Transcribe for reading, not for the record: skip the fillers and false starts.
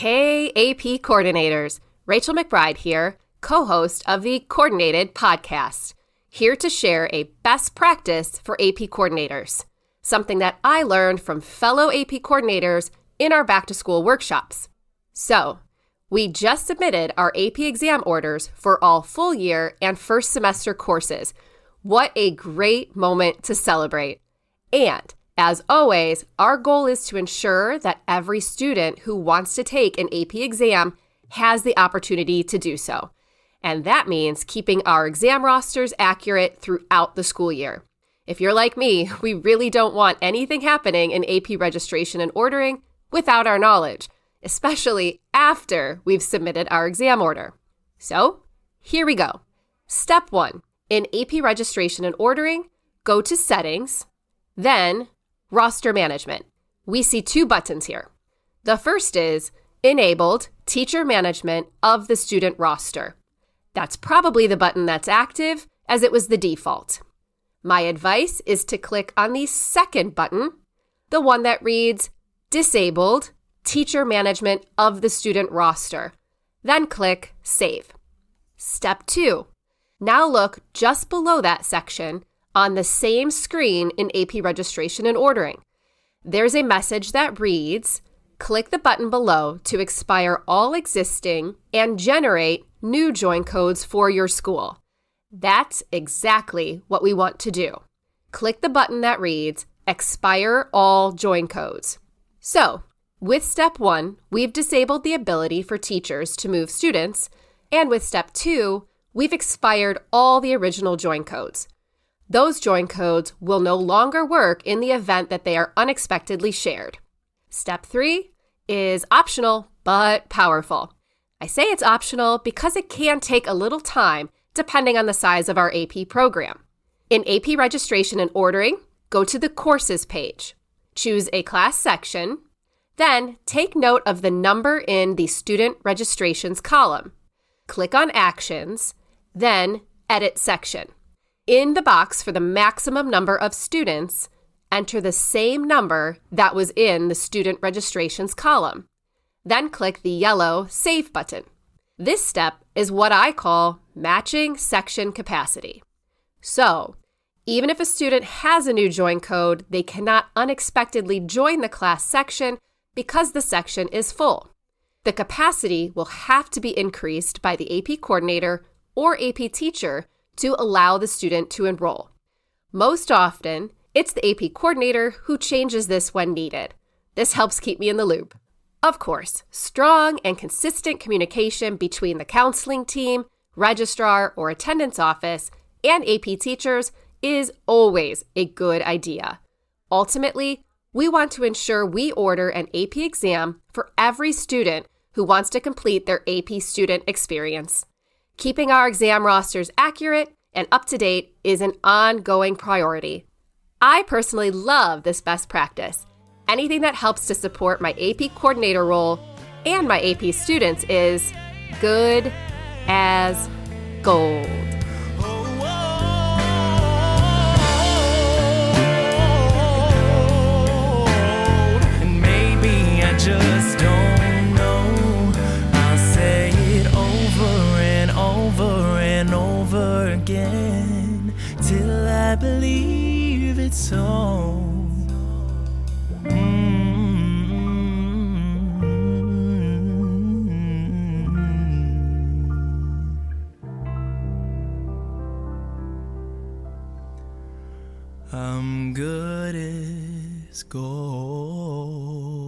Hey, AP coordinators. Rachel McBride here, co-host of the Coordinated podcast, here to share a best practice for AP coordinators, something that I learned from fellow AP coordinators in our back-to-school workshops. So, we just submitted our AP exam orders for all full year and first semester courses. What a great moment to celebrate. And as always, our goal is to ensure that every student who wants to take an AP exam has the opportunity to do so. And that means keeping our exam rosters accurate throughout the school year. If you're like me, we really don't want anything happening in AP registration and ordering without our knowledge, especially after we've submitted our exam order. So, here we go. Step 1. In AP registration and ordering, go to Settings, then Roster Management. We see two buttons here. The first is Enabled Teacher Management of the Student Roster. That's probably the button that's active, as it was the default. My advice is to click on the second button, the one that reads Disabled Teacher Management of the Student Roster. Then click Save. Step 2. Now look just below that section on the same screen in AP registration and ordering. There's a message that reads, click the button below to expire all existing and generate new join codes for your school. That's exactly what we want to do. Click the button that reads, expire all join codes. So, with step 1, we've disabled the ability for teachers to move students, and with step 2, we've expired all the original join codes. Those join codes will no longer work in the event that they are unexpectedly shared. Step 3 is optional but powerful. I say it's optional because it can take a little time depending on the size of our AP program. In AP registration and ordering, go to the Courses page. Choose a class section, then take note of the number in the Student Registrations column. Click on Actions, then Edit Section. In the box for the maximum number of students, enter the same number that was in the Student Registrations column. Then click the yellow Save button. This step is what I call matching section capacity. So, even if a student has a new join code, they cannot unexpectedly join the class section because the section is full. The capacity will have to be increased by the AP coordinator or AP teacher to allow the student to enroll. Most often, it's the AP coordinator who changes this when needed. This helps keep me in the loop. Of course, strong and consistent communication between the counseling team, registrar, or attendance office, and AP teachers is always a good idea. Ultimately, we want to ensure we order an AP exam for every student who wants to complete their AP student experience. Keeping our exam rosters accurate and up to date is an ongoing priority. I personally love this best practice. Anything that helps to support my AP coordinator role and my AP students is good as gold. And maybe I just don't know. I'll say it over and over and over again till I believe it's so. I'm good as gold.